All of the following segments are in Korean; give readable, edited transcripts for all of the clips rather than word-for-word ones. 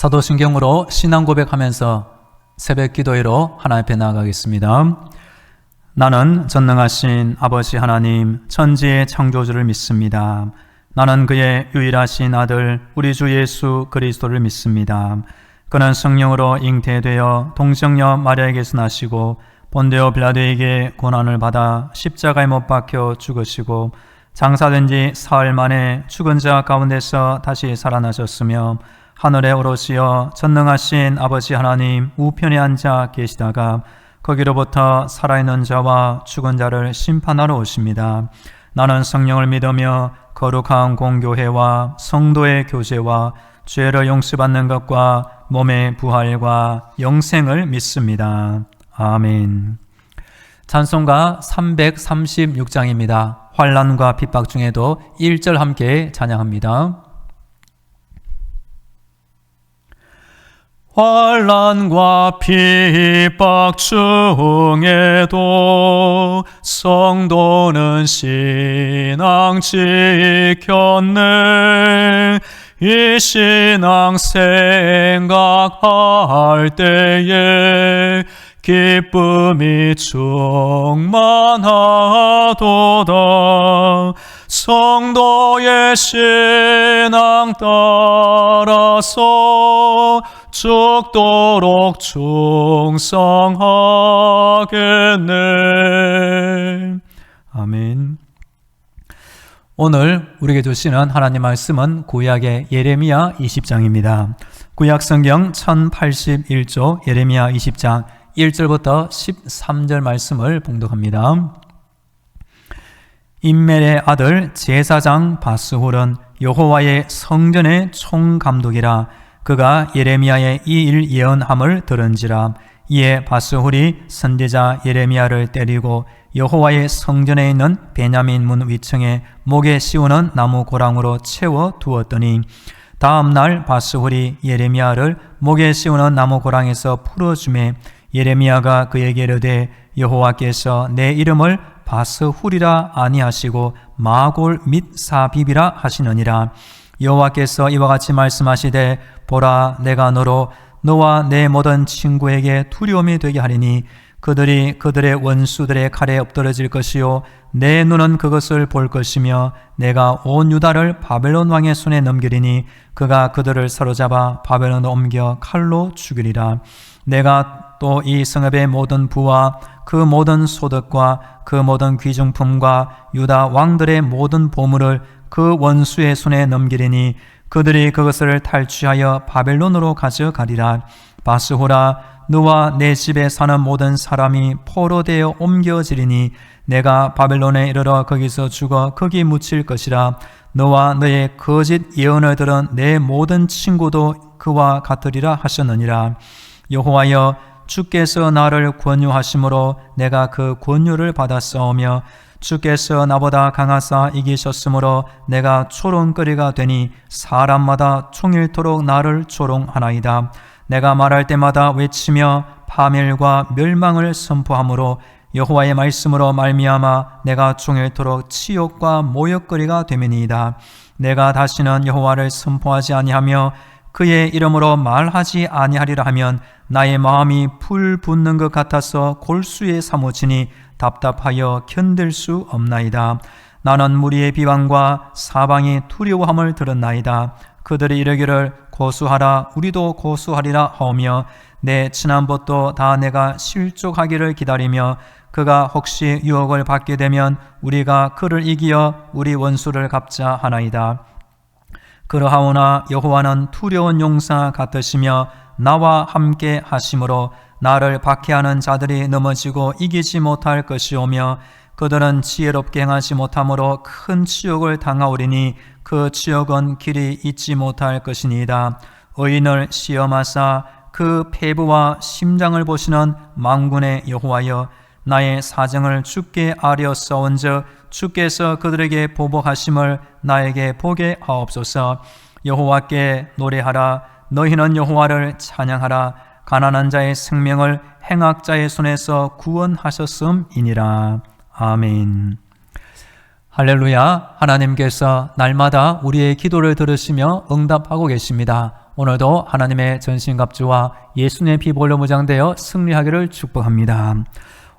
사도신경으로 신앙 고백하면서 새벽 기도회로 하나님 앞에 나아가겠습니다. 나는 전능하신 아버지 하나님 천지의 창조주를 믿습니다. 나는 그의 유일하신 아들 우리 주 예수 그리스도를 믿습니다. 그는 성령으로 잉태되어 동정녀 마리아에게서 나시고 본디오 빌라도에게 고난을 받아 십자가에 못 박혀 죽으시고 장사된 지 사흘 만에 죽은 자 가운데서 다시 살아나셨으며 하늘에 오르시어 전능하신 아버지 하나님 우편에 앉아 계시다가 거기로부터 살아있는 자와 죽은 자를 심판하러 오십니다. 나는 성령을 믿으며 거룩한 공교회와 성도의 교제와 죄를 용서받는 것과 몸의 부활과 영생을 믿습니다. 아멘. 찬송가 336장입니다. 환난과 핍박 중에도 1절 함께 찬양합니다. 환난과 핍박 중에도 성도는 신앙 지켰네. 이 신앙 생각할 때에 기쁨이 충만하도다. 성도의 신앙 따라서 죽도록 충성하겠네. 아멘. 오늘 우리에게 주시는 하나님 말씀은 구약의 예레미야 20장입니다. 구약 성경 1081조 예레미야 20장 1절부터 13절 말씀을 봉독합니다. 임멜의 아들 제사장 바스훌은 여호와의 성전의 총감독이라. 그가 예레미야의 이 일 예언함을 들은지라. 이에 바스훌이 선지자 예레미야를 때리고 여호와의 성전에 있는 베냐민 문 위층에 목에 씌우는 나무 고랑으로 채워 두었더니 다음 날 바스훌이 예레미야를 목에 씌우는 나무 고랑에서 풀어주매 예레미야가 그에게 이르되 여호와께서 내 이름을 바스훌이라 아니하시고 마골 및 사비비라 하시느니라. 여호와께서 이와 같이 말씀하시되 보라 내가 너와 내 모든 친구에게 두려움이 되게 하리니 그들이 그들의 원수들의 칼에 엎드러질 것이요 내 눈은 그것을 볼 것이며 내가 온 유다를 바벨론 왕의 손에 넘기리니 그가 그들을 사로잡아 바벨론으로 옮겨 칼로 죽이리라. 내가 또 이 성읍의 모든 부와 그 모든 소득과 그 모든 귀중품과 유다 왕들의 모든 보물을 그 원수의 손에 넘기리니 그들이 그것을 탈취하여 바벨론으로 가져가리라. 바스후라 너와 내 집에 사는 모든 사람이 포로되어 옮겨지리니 내가 바벨론에 이르러 거기서 죽어 거기 묻힐 것이라. 너와 너의 거짓 예언을 들은 내 모든 친구도 그와 같으리라 하셨느니라. 여호와여 주께서 나를 권유하심으로 내가 그 권유를 받았사오며 주께서 나보다 강하사 이기셨으므로 내가 조롱거리가 되니 사람마다 총일토록 나를 조롱하나이다. 내가 말할 때마다 외치며 파멸과 멸망을 선포하므로 여호와의 말씀으로 말미암아 내가 종일토록 치욕과 모욕거리가 되매니이다. 내가 다시는 여호와를 선포하지 아니하며 그의 이름으로 말하지 아니하리라 하면 나의 마음이 불 붙는 것 같아서 골수에 사무치니 답답하여 견딜 수 없나이다. 나는 무리의 비방과 사방이 두려워함을 들었나이다. 그들이 이르기를 고수하라 우리도 고수하리라 하오며 내 친한 벗도 다 내가 실족하기를 기다리며 그가 혹시 유혹을 받게 되면 우리가 그를 이기어 우리 원수를 갚자 하나이다. 그러하오나 여호와는 두려운 용사 같으시며 나와 함께 하심으로 나를 박해하는 자들이 넘어지고 이기지 못할 것이오며 그들은 지혜롭게 행하지 못함으로 큰 치욕을 당하오리니 그 치욕은 길이 잊지 못할 것이니이다. 의인을 시험하사 그 폐부와 심장을 보시는 만군의 여호와여 나의 사정을 주께 아뢰었사온즉 주께서 그들에게 보복하심을 나에게 보게 하옵소서. 여호와께 노래하라. 너희는 여호와를 찬양하라. 가난한 자의 생명을 행악자의 손에서 구원하셨음이니라. 아멘. 할렐루야. 하나님께서 날마다 우리의 기도를 들으시며 응답하고 계십니다. 오늘도 하나님의 전신갑주와 예수님의 피 볼로 무장되어 승리하기를 축복합니다.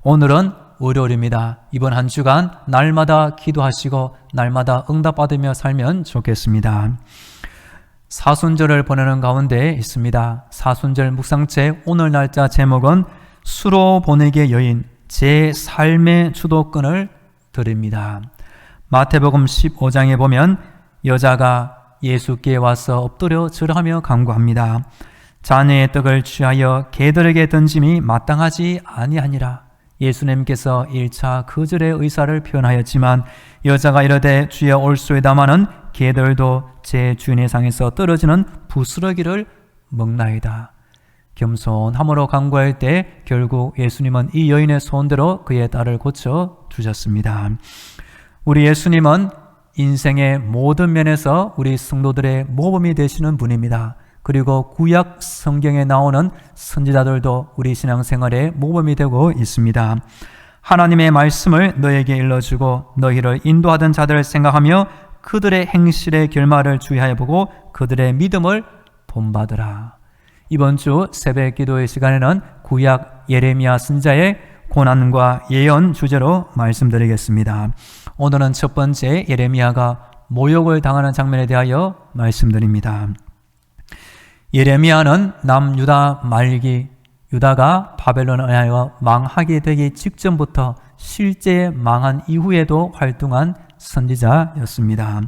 오늘은 월요일입니다. 이번 한 주간 날마다 기도하시고 날마다 응답받으며 살면 좋겠습니다. 사순절을 보내는 가운데 있습니다. 사순절 묵상책 오늘 날짜 제목은 수로 보내기의 여인 제 삶의 주도권을 드립니다. 마태복음 15장에 보면 여자가 예수께 와서 엎드려 절하며 간구합니다. 자녀의 떡을 취하여 개들에게 던짐이 마땅하지 아니하니라. 예수님께서 1차 거절의 의사를 표현하였지만 여자가 이르되 주여 올소이다마는 개들도 제 주인의 상에서 떨어지는 부스러기를 먹나이다. 겸손함으로 간구할 때 결국 예수님은 이 여인의 소원대로 그의 딸을 고쳐 주셨습니다. 우리 예수님은 인생의 모든 면에서 우리 성도들의 모범이 되시는 분입니다. 그리고 구약 성경에 나오는 선지자들도 우리 신앙생활의 모범이 되고 있습니다. 하나님의 말씀을 너에게 일러주고 너희를 인도하던 자들을 생각하며 그들의 행실의 결말을 주의하여 보고 그들의 믿음을 본받으라. 이번 주 새벽 기도의 시간에는 구약 예레미야 선지자의 고난과 예언 주제로 말씀드리겠습니다. 오늘은 첫 번째 예레미야가 모욕을 당하는 장면에 대하여 말씀드립니다. 예레미야는 남유다 말기 유다가 바벨론에 의하여 망하게 되기 직전부터 실제 망한 이후에도 활동한 선지자였습니다.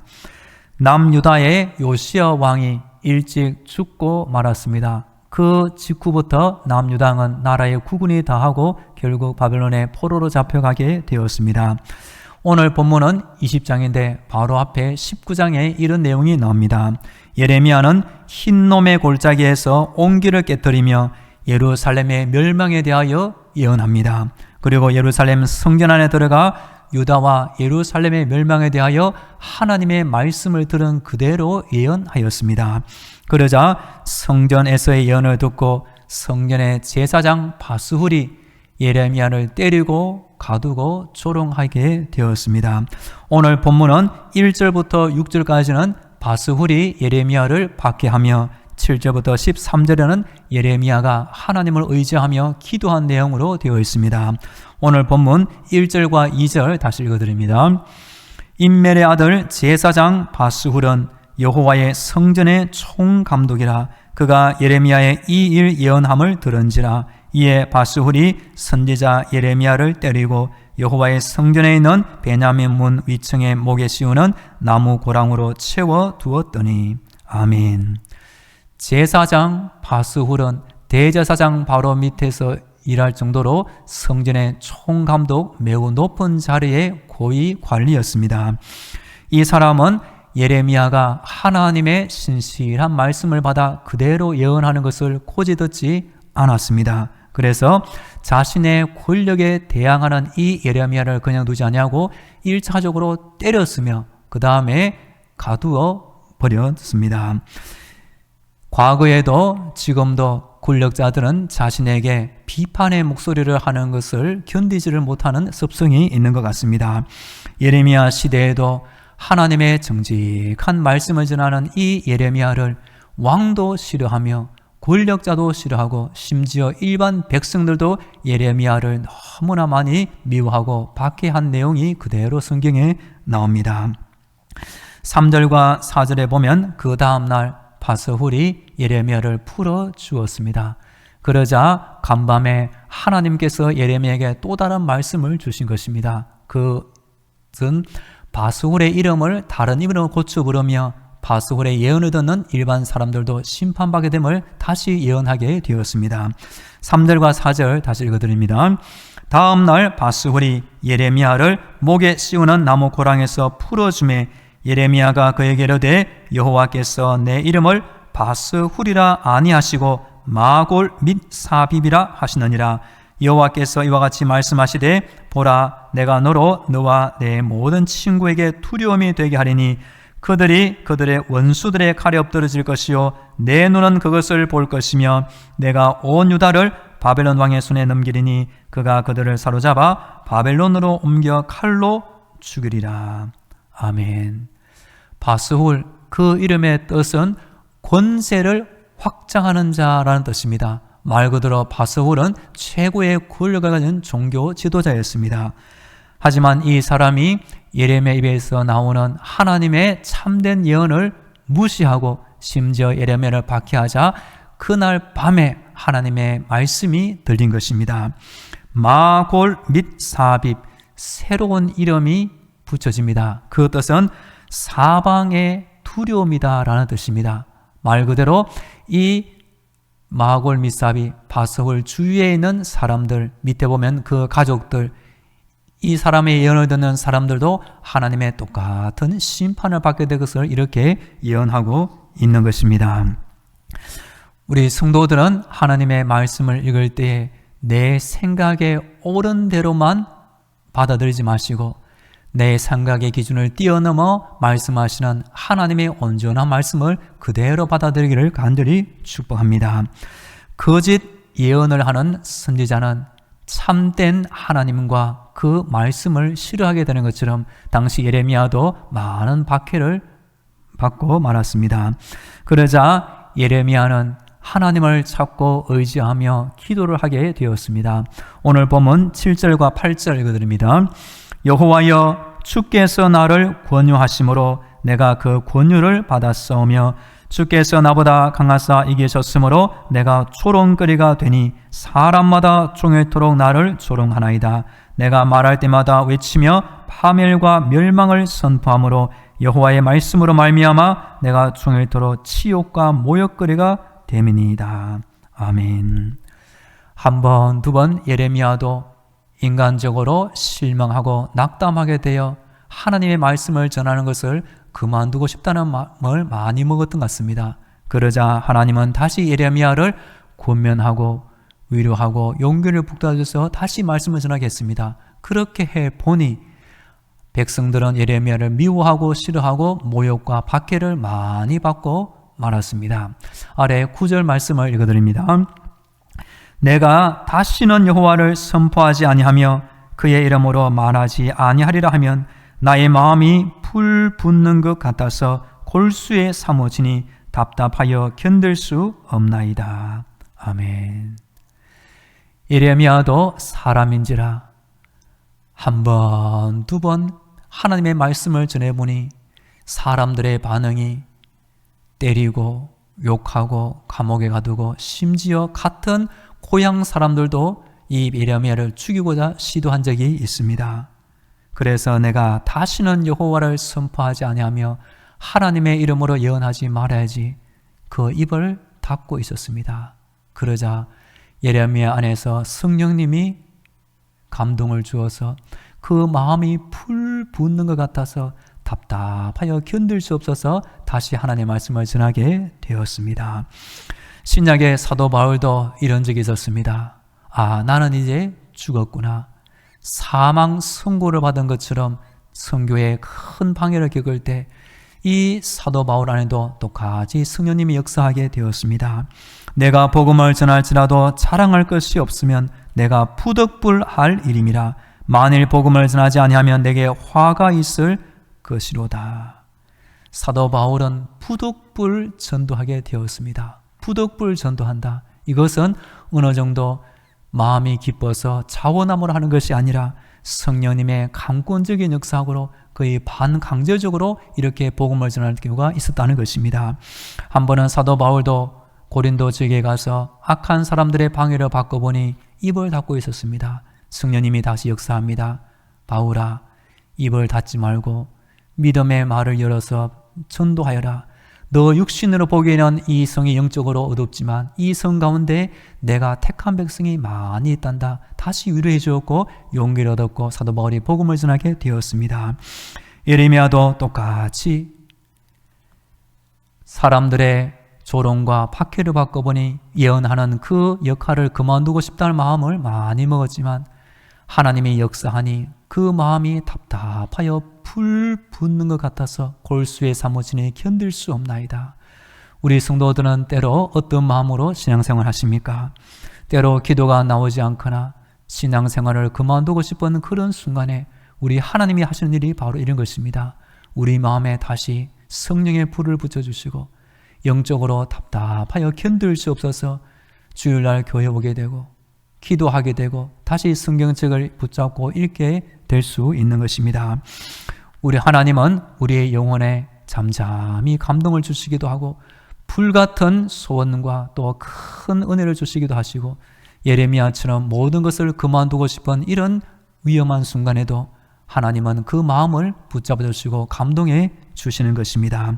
남유다의 요시야 왕이 일찍 죽고 말았습니다. 그 직후부터 남유다는 나라의 국군이 다하고 결국 바벨론의 포로로 잡혀가게 되었습니다. 오늘 본문은 20장인데 바로 앞에 19장에 이런 내용이 나옵니다. 예레미야는 흰놈의 골짜기에서 옹기를 깨뜨리며 예루살렘의 멸망에 대하여 예언합니다. 그리고 예루살렘 성전 안에 들어가 유다와 예루살렘의 멸망에 대하여 하나님의 말씀을 들은 그대로 예언하였습니다. 그러자 성전에서의 예언을 듣고 성전의 제사장 바스훌이 예레미야를 때리고 가두고 조롱하게 되었습니다. 오늘 본문은 1절부터 6절까지는 바스훌이 예레미야를 박해하며 7절부터 13절에는 예레미야가 하나님을 의지하며 기도한 내용으로 되어 있습니다. 오늘 본문 1절과 2절 다시 읽어드립니다. 임멜의 아들 제사장 바스훌은 여호와의 성전의 총감독이라. 그가 예레미야의 이 일 예언함을 들은지라. 이에 바스훌이 선지자 예레미야를 때리고 여호와의 성전에 있는 베냐민 문 위층에 목에 씌우는 나무 고랑으로 채워 두었더니. 아멘. 제사장 바스훌은 대제사장 바로 밑에서 일할 정도로 성전의 총감독 매우 높은 자리의 고위 관리였습니다. 이 사람은 예레미야가 하나님의 신실한 말씀을 받아 그대로 예언하는 것을 고지 듣지 않았습니다. 그래서 자신의 권력에 대항하는 이 예레미야를 그냥 두지 아니하고 1차적으로 때렸으며 그 다음에 가두어 버렸습니다. 과거에도 지금도 권력자들은 자신에게 비판의 목소리를 하는 것을 견디지를 못하는 습성이 있는 것 같습니다. 예레미야 시대에도 하나님의 정직한 말씀을 전하는 이 예레미야를 왕도 싫어하며 권력자도 싫어하고 심지어 일반 백성들도 예레미야를 너무나 많이 미워하고 박해한 내용이 그대로 성경에 나옵니다. 3절과 4절에 보면 그 다음날 바스훌이 예레미야를 풀어주었습니다. 그러자 간밤에 하나님께서 예레미야에게 또 다른 말씀을 주신 것입니다. 그것은 바스훌의 이름을 다른 이름으로 고쳐 부르며 바스훌의 예언을 듣는 일반 사람들도 심판받게 됨을 다시 예언하게 되었습니다. 3절과 4절 다시 읽어드립니다. 다음 날 바스훌이 예레미야를 목에 씌우는 나무 고랑에서 풀어주매 예레미야가 그에게 이르되 여호와께서 내 이름을 바스훌이라 아니하시고 마골 및 사빕이라 하시느니라. 여호와께서 이와 같이 말씀하시되 보라 내가 너로 너와 내 모든 친구에게 두려움이 되게 하리니 그들이 그들의 원수들의 칼에 엎드러질 것이요 내 눈은 그것을 볼 것이며 내가 온 유다를 바벨론 왕의 손에 넘기리니 그가 그들을 사로잡아 바벨론으로 옮겨 칼로 죽이리라. 아멘. 바스훌 그 이름의 뜻은 권세를 확장하는 자라는 뜻입니다. 말 그대로 바스훌은 최고의 권력을 가진 종교 지도자였습니다. 하지만 이 사람이 예레미야 입에서 나오는 하나님의 참된 예언을 무시하고 심지어 예레미야를 박해하자 그날 밤에 하나님의 말씀이 들린 것입니다. 마골 및 사빕, 새로운 이름이 붙여집니다. 그 뜻은 사방의 두려움이다 라는 뜻입니다. 말 그대로 이 마골 및 사빕, 바스훌 주위에 있는 사람들, 밑에 보면 그 가족들, 이 사람의 예언을 듣는 사람들도 하나님의 똑같은 심판을 받게 될 것을 이렇게 예언하고 있는 것입니다. 우리 성도들은 하나님의 말씀을 읽을 때에 내 생각에 옳은 대로만 받아들이지 마시고 내 생각의 기준을 뛰어넘어 말씀하시는 하나님의 온전한 말씀을 그대로 받아들이기를 간절히 축복합니다. 거짓 예언을 하는 선지자는 참된 하나님과 그 말씀을 싫어하게 되는 것처럼 당시 예레미야도 많은 박해를 받고 말았습니다. 그러자 예레미야는 하나님을 찾고 의지하며 기도를 하게 되었습니다. 오늘 본문 7절과 8절 읽어드립니다. 여호와여, 주께서 나를 권유하심으로 내가 그 권유를 받았사오며 주께서 나보다 강하사 이기셨으므로 내가 조롱거리가 되니 사람마다 종일토록 나를 조롱하나이다. 내가 말할 때마다 외치며 파멸과 멸망을 선포하므로 여호와의 말씀으로 말미암아 내가 종일토록 치욕과 모욕거리가 됨이니이다. 아멘. 한 번, 두 번 예레미야도 인간적으로 실망하고 낙담하게 되어 하나님의 말씀을 전하는 것을 그만두고 싶다는 마음을 많이 먹었던 것 같습니다. 그러자 하나님은 다시 예레미야를 권면하고 위로하고 용기를 북돋아줘서 다시 말씀을 전하게 했습니다. 그렇게 해보니 백성들은 예레미야를 미워하고 싫어하고 모욕과 박해를 많이 받고 말았습니다. 아래 9절 말씀을 읽어드립니다. 내가 다시는 여호와를 선포하지 아니하며 그의 이름으로 말하지 아니하리라 하면 나의 마음이 풀 붓는 것 같아서 골수에 사모지니 답답하여 견딜 수 없나이다. 아멘. 예레미야도 사람인지라 한 번, 두 번 하나님의 말씀을 전해보니 사람들의 반응이 때리고 욕하고 감옥에 가두고 심지어 같은 고향 사람들도 이 예레미야를 죽이고자 시도한 적이 있습니다. 그래서 내가 다시는 여호와를 선포하지 아니하며 하나님의 이름으로 예언하지 말아야지 그 입을 닫고 있었습니다. 그러자 예레미야 안에서 성령님이 감동을 주어서 그 마음이 풀 붓는 것 같아서 답답하여 견딜 수 없어서 다시 하나님의 말씀을 전하게 되었습니다. 신약의 사도 바울도 이런 적이 있었습니다. 아, 나는 이제 죽었구나. 사망 선고를 받은 것처럼 선교에 큰 방해를 겪을 때 이 사도 바울 안에도 똑같이 성령님이 역사하게 되었습니다. 내가 복음을 전할지라도 자랑할 것이 없으면 내가 푸득불할 일임이라. 만일 복음을 전하지 아니하면 내게 화가 있을 것이로다. 사도 바울은 푸득불 전도하게 되었습니다. 푸득불 전도한다. 이것은 어느 정도 마음이 기뻐서 자원함으로 하는 것이 아니라 성령님의 강권적인 역사로 거의 반강제적으로 이렇게 복음을 전할 경우가 있었다는 것입니다. 한 번은 사도 바울도 고린도 지역에 가서 악한 사람들의 방해를 받고 보니 입을 닫고 있었습니다. 성령님이 다시 역사합니다. 바울아, 입을 닫지 말고 믿음의 말을 열어서 전도하여라. 너 육신으로 보기에는 이 성이 영적으로 어둡지만 이 성 가운데 내가 택한 백성이 많이 있단다. 다시 위로해 주었고 용기를 얻었고 사도 바울이 복음을 전하게 되었습니다. 예레미야도 똑같이 사람들의 조롱과 박해를 받고 보니 예언하는 그 역할을 그만두고 싶다는 마음을 많이 먹었지만 하나님이 역사하니 그 마음이 답답하여 풀 붓는 것 같아서 골수에 사무치니 견딜 수 없나이다. 우리 성도들은 때로 어떤 마음으로 신앙생활 하십니까? 때로 기도가 나오지 않거나 신앙생활을 그만두고 싶은 그런 순간에 우리 하나님이 하시는 일이 바로 이런 것입니다. 우리 마음에 다시 성령의 불을 붙여주시고 영적으로 답답하여 견딜 수 없어서 주일날 교회 오게 되고 기도하게 되고 다시 성경책을 붙잡고 읽게 될 수 있는 것입니다. 우리 하나님은 우리의 영혼에 잠잠히 감동을 주시기도 하고 불같은 소원과 또 큰 은혜를 주시기도 하시고 예레미야처럼 모든 것을 그만두고 싶은 이런 위험한 순간에도 하나님은 그 마음을 붙잡아 주시고 감동해 주시는 것입니다.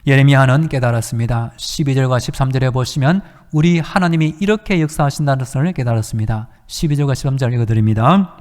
예레미야는 깨달았습니다. 12절과 13절에 보시면 우리 하나님이 이렇게 역사하신다는 것을 깨달았습니다. 12절과 13절 읽어드립니다.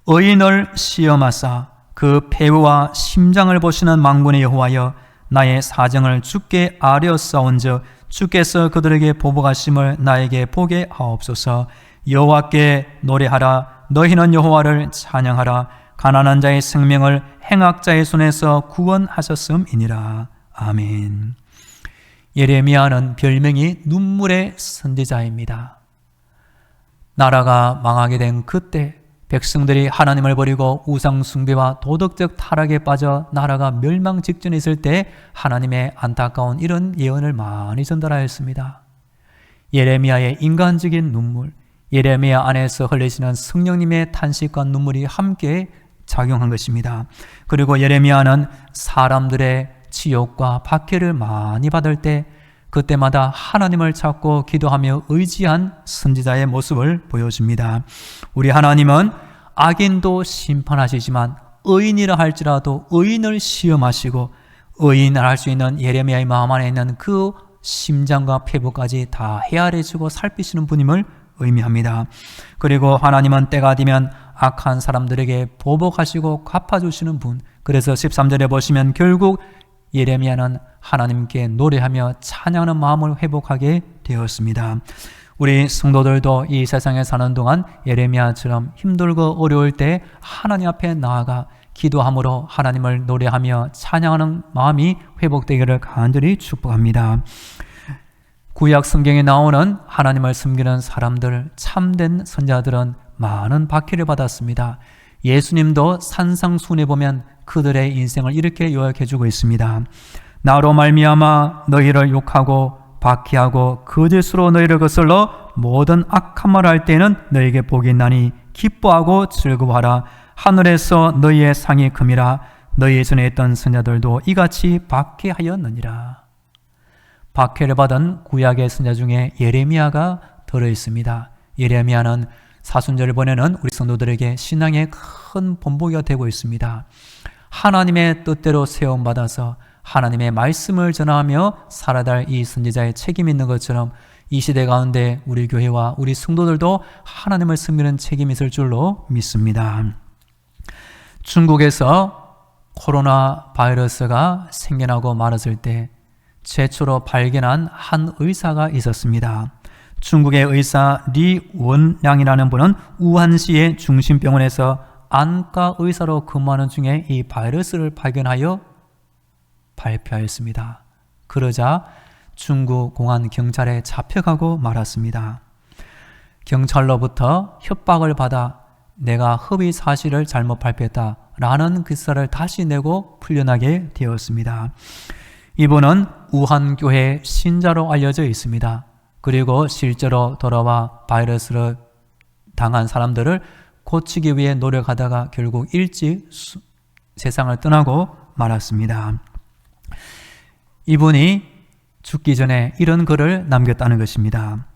의인을 시험하사 그 폐우와 심장을 보시는 만군의 여호와여, 나의 사정을 주께 아뢰었사온즉 주께서 그들에게 보복하심을 나에게 보게 하옵소서. 여호와께 노래하라. 너희는 여호와를 찬양하라. 가난한 자의 생명을 행악자의 손에서 구원하셨음이니라. 아멘. 예레미야는 별명이 눈물의 선지자입니다. 나라가 망하게 된 그때 백성들이 하나님을 버리고 우상 숭배와 도덕적 타락에 빠져 나라가 멸망 직전에 있을 때 하나님의 안타까운 이런 예언을 많이 전달하였습니다. 예레미야의 인간적인 눈물, 예레미야 안에서 흘리시는 성령님의 탄식과 눈물이 함께 작용한 것입니다. 그리고 예레미야는 사람들의 치욕과 박해를 많이 받을 때 그때마다 하나님을 찾고 기도하며 의지한 선지자의 모습을 보여줍니다. 우리 하나님은 악인도 심판하시지만 의인이라 할지라도 의인을 시험하시고 의인을 할 수 있는 예레미야의 마음 안에 있는 그 심장과 폐부까지 다 헤아려주고 살피시는 분임을 의미합니다. 그리고 하나님은 때가 되면 악한 사람들에게 보복하시고 갚아주시는 분. 그래서 13절에 보시면 결국 예레미야는 하나님께 노래하며 찬양하는 마음을 회복하게 되었습니다. 우리 성도들도 이 세상에 사는 동안 예레미야처럼 힘들고 어려울 때 하나님 앞에 나아가 기도함으로 하나님을 노래하며 찬양하는 마음이 회복되기를 간절히 축복합니다. 구약 성경에 나오는 하나님을 섬기는 사람들, 참된 선자들은 많은 박해를 받았습니다. 예수님도 산상수훈에 보면 그들의 인생을 이렇게 요약해주고 있습니다. 나로 말미암아 너희를 욕하고 박해하고 거짓으로 너희를 거슬러 모든 악한 말을 할 때는 너희에게 복이 있나니 기뻐하고 즐거워하라. 하늘에서 너희의 상이 큼이라. 너희 전에 있던 선자들도 이같이 박해하였느니라. 박해를 받은 구약의 선자 중에 예레미야가 들어있습니다. 예레미야는 사순절을 보내는 우리 성도들에게 신앙의 큰 본보기가 되고 있습니다. 하나님의 뜻대로 세움받아서 하나님의 말씀을 전하며 살아야 할 이 선지자의 책임이 있는 것처럼 이 시대 가운데 우리 교회와 우리 성도들도 하나님을 섬기는 책임이 있을 줄로 믿습니다. 중국에서 코로나 바이러스가 생겨나고 말았을 때 최초로 발견한 한 의사가 있었습니다. 중국의 의사 리원량이라는 분은 우한시의 중심병원에서 안과 의사로 근무하는 중에 이 바이러스를 발견하여 발표하였습니다. 그러자 중국 공안 경찰에 잡혀가고 말았습니다. 경찰로부터 협박을 받아 내가 허위 사실을 잘못 발표했다라는 기사를 다시 내고 풀려나게 되었습니다. 이분은 우한교회 신자로 알려져 있습니다. 그리고 실제로 돌아와 바이러스를 당한 사람들을 고치기 위해 노력하다가 결국 일찍 세상을 떠나고 말았습니다. 이분이 죽기 전에 이런 글을 남겼다는 것입니다.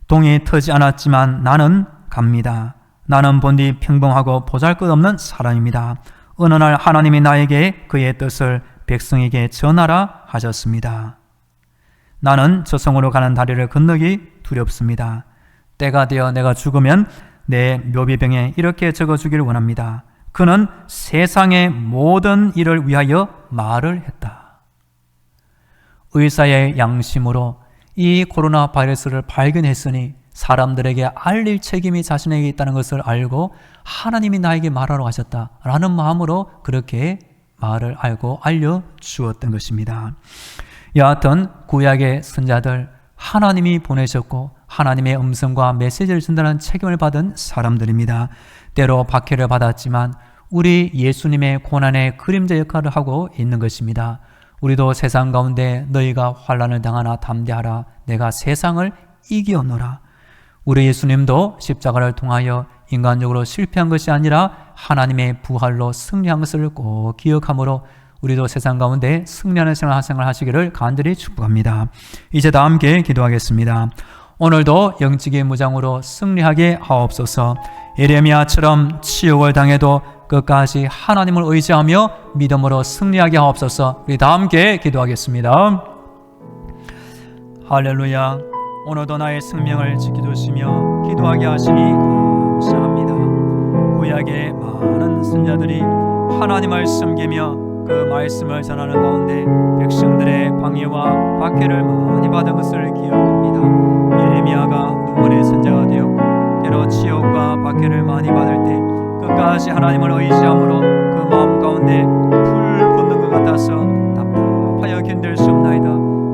동이 트지 않았지만 나는 갑니다. 나는 본디 평범하고 보잘것없는 사람입니다. 어느 날 하나님이 나에게 그의 뜻을 백성에게 전하라 하셨습니다. 나는 저성으로 가는 다리를 건너기 두렵습니다. 때가 되어 내가 죽으면 내 묘비병에 이렇게 적어주기를 원합니다. 그는 세상의 모든 일을 위하여 말을 했다. 의사의 양심으로 이 코로나 바이러스를 발견했으니 사람들에게 알릴 책임이 자신에게 있다는 것을 알고 하나님이 나에게 말하러 하셨다라는 마음으로 그렇게 말을 알고 알려주었던 것입니다. 여하튼 구약의 선자들 하나님이 보내셨고 하나님의 음성과 메시지를 전달하는 책임을 받은 사람들입니다. 때로 박해를 받았지만 우리 예수님의 고난의 그림자 역할을 하고 있는 것입니다. 우리도 세상 가운데 너희가 환난을 당하나 담대하라. 내가 세상을 이기었노라. 우리 예수님도 십자가를 통하여 인간적으로 실패한 것이 아니라 하나님의 부활로 승리한 것을 꼭 기억하므로 우리도 세상 가운데 승리하는 생활 하시기를 간절히 축복합니다. 이제 다 함께 기도하겠습니다. 오늘도 영적인 무장으로 승리하게 하옵소서. 예레미야처럼 치욕을 당해도 끝까지 하나님을 의지하며 믿음으로 승리하게 하옵소서. 우리 다 함께 기도하겠습니다. 할렐루야. 오늘도 나의 생명을 지켜주시며 기도하게 하시니 감사합니다. 구약의 많은 선자들이 하나님을 섬기며 그 말씀을 전하는 가운데 백성들의 방해와 박해를 많이 받은 것을 기억합니다. 예레미야가 눈물의 선자가 되었고 때로 치욕과 박해를 많이 받을 때 끝까지 하나님을 의지함으로 그 마음 가운데 불 붙는 것 같아서 답답하여 견딜 수 없나이다.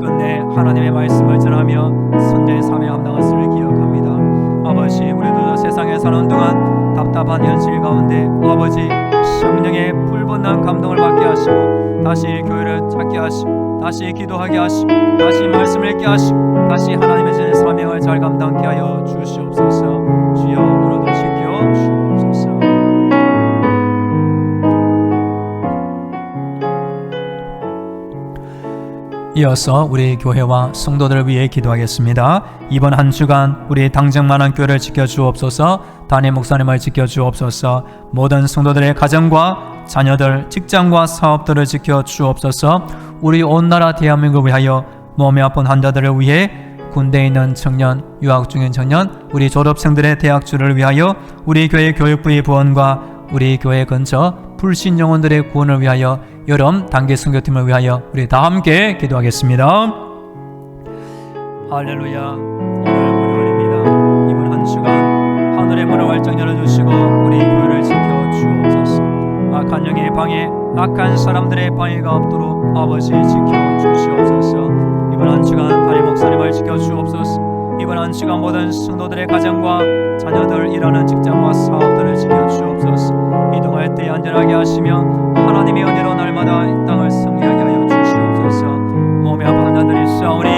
끝내 하나님의 말씀을 전하며 선자의 삶에 감당한 것을 기억합니다. 아버지, 우리도 세상에 사는 동안 답답한 현실 가운데 아버지 성령의 불붙는 감동을 받게 하시고 다시 교회를 찾게 하시고 다시 기도하게 하시고 다시 말씀을 읽게 하시고 다시 하나님의 주신 사명을 잘 감당케 하여 주시옵소서. 주여 오늘도 지켜 주옵소서. 이어서 우리 교회와 성도들을 위해 기도하겠습니다. 이번 한 주간 우리 당정만한 교회를 지켜주옵소서. 담임 목사님을 지켜주옵소서. 모든 성도들의 가정과 자녀들, 직장과 사업들을 지켜주옵소서. 우리 온 나라 대한민국을 위하여 몸이 아픈 환자들을 위해 군대에 있는 청년, 유학 중인 청년, 우리 졸업생들의 대학주를 위하여 우리 교회 교육부의 부원과 우리 교회 근처 불신 영혼들의 구원을 위하여 여름 단기 선교팀을 위하여 우리 다 함께 기도하겠습니다. 할렐루야. 오늘 월요일입니다. 이번 한 주간 하늘의 문을 활짝 열어주시고 우리 교회를 지켜주옵소서. 악한 영의 방해, 악한 사람들의 방해가 없도록 아버지 지켜주시옵소서. 이번 한 주간 담임 목사님을 지켜주옵소서. 이번 한 주간 모든 성도들의 가정과 자녀들, 일하는 직장과 사업들을 지켜주옵소서. 이동할 때 안전하게 하시며 하나님의 은혜로 날마다 이 땅을 승리하게 하여 주시옵소서. 몸에 아픈 환자들이 싸우니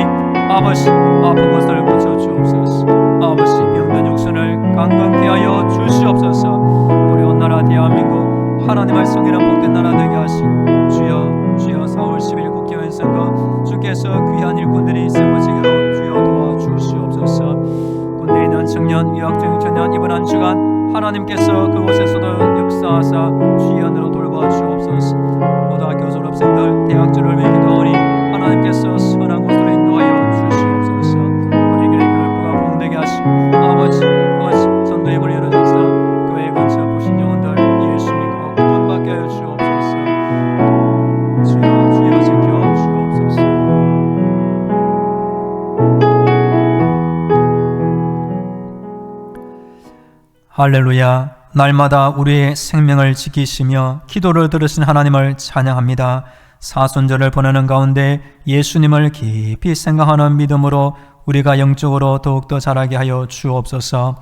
아버지 아픈 것을 고쳐주옵소서. 아버지 병든 육신을 강건케 하여 주시옵소서. 우리 온 나라 대한민국 하나님의 승리는 복된 나라 되게 하시고 주여 4월 10일 국회의원 선거 주께서 귀한 일꾼들이 세워지기로 주여 도와주시옵소서. 군대에 있는 청년, 유학생 청년 이번 한 주간 하나님께서 그곳에서도 역사하사 주연으로 돌봐주옵소서. 고등학교 졸업생들 대학주를 위해 기도하오니 하나님께서 선한 곳으로 인도하여 주시옵소서. 우리 교회 교육부가 부흥되게 하시고 아버지 전도의 문을 열어주사 교회 근처 보신 영혼들 예수 믿고 구원받게 하여 주옵소서. 주여 지켜 주옵소서. 할렐루야. 날마다 우리의 생명을 지키시며 기도를 들으신 하나님을 찬양합니다. 사순절을 보내는 가운데 예수님을 깊이 생각하는 믿음으로 우리가 영적으로 더욱더 자라게 하여 주옵소서.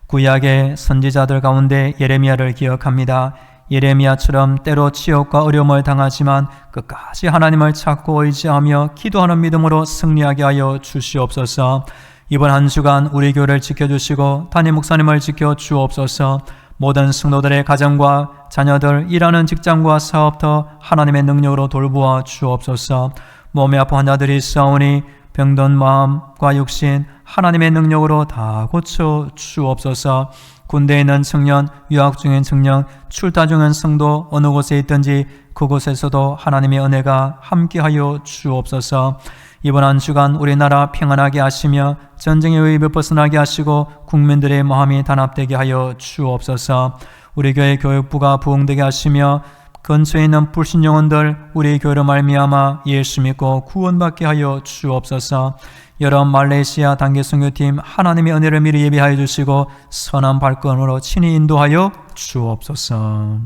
구약의 선지자들 가운데 예레미야를 기억합니다. 예레미야처럼 때로 치욕과 어려움을 당하지만 끝까지 하나님을 찾고 의지하며 기도하는 믿음으로 승리하게 하여 주시옵소서. 이번 한 주간 우리 교회를 지켜주시고 담임 목사님을 지켜주옵소서. 모든 성도들의 가정과 자녀들, 일하는 직장과 사업터 하나님의 능력으로 돌보아 주옵소서. 몸에 아픈 환자들이 싸우니 병든 마음과 육신 하나님의 능력으로 다 고쳐 주옵소서. 군대에 있는 청년, 유학 중인 청년, 출타 중인 성도 어느 곳에 있든지 그곳에서도 하나님의 은혜가 함께하여 주옵소서. 이번 한 주간 우리나라 평안하게 하시며 전쟁의 위협을 벗어나게 하시고 국민들의 마음이 단합되게 하여 주옵소서. 우리 교회 교육부가 부흥되게 하시며 근처에 있는 불신 영혼들 우리 교회로 말미암아 예수 믿고 구원받게 하여 주옵소서. 여러 말레이시아 단기 선교팀 하나님의 은혜를 미리 예비하여 주시고 선한 발걸음으로 친히 인도하여 주옵소서.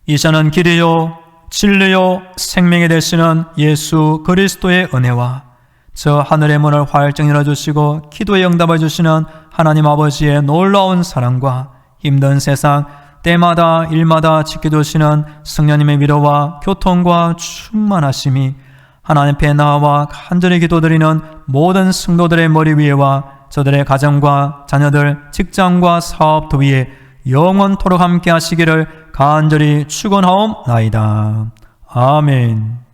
이제는 길이요 진리요 생명이 되시는 예수 그리스도의 은혜와 저 하늘의 문을 활짝 열어주시고 기도에 응답해 주시는 하나님 아버지의 놀라운 사랑과 힘든 세상 때마다 일마다 지켜주시는 성령님의 위로와 교통과 충만하심이 하나님 앞에 나와 간절히 기도드리는 모든 성도들의 머리 위에와 저들의 가정과 자녀들, 직장과 사업도 위에 영원토록 함께 하시기를 간절히 축원하옵나이다. 아멘.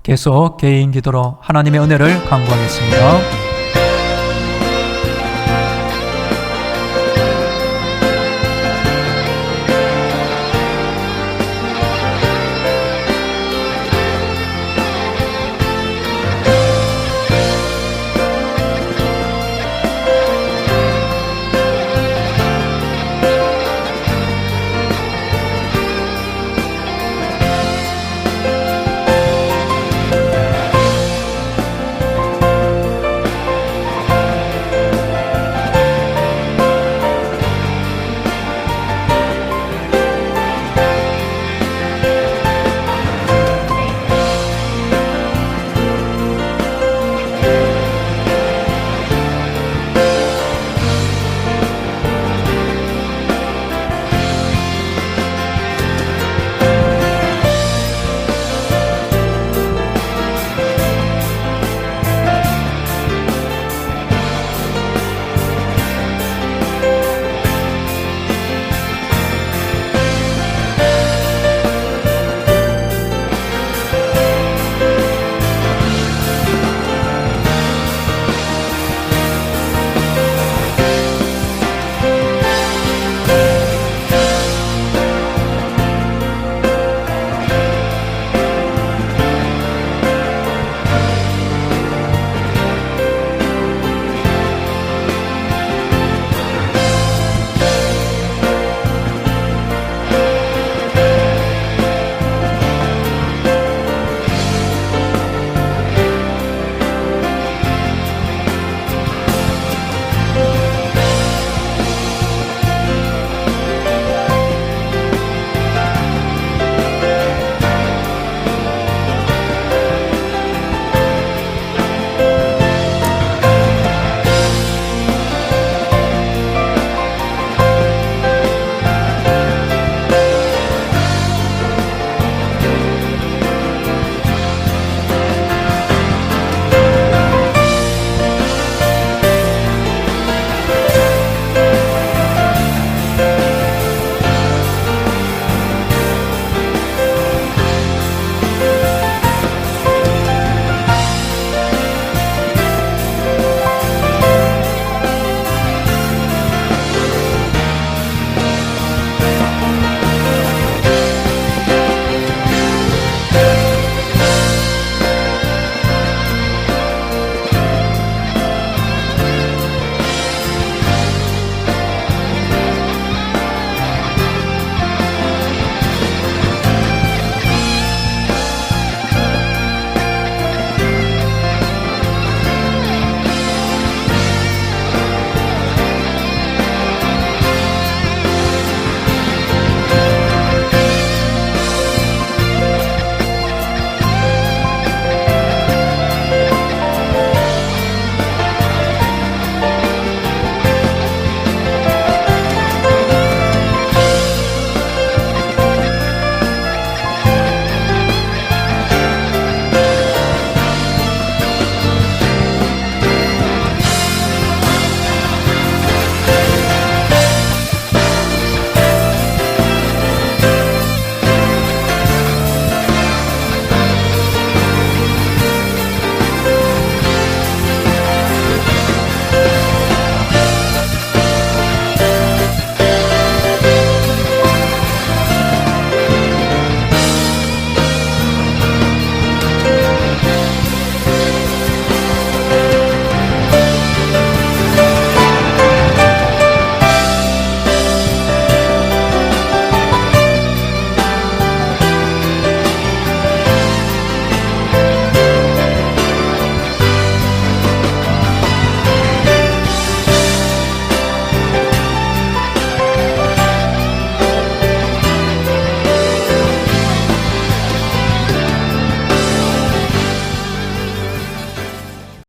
계속 개인 기도로 하나님의 은혜를 간구하겠습니다.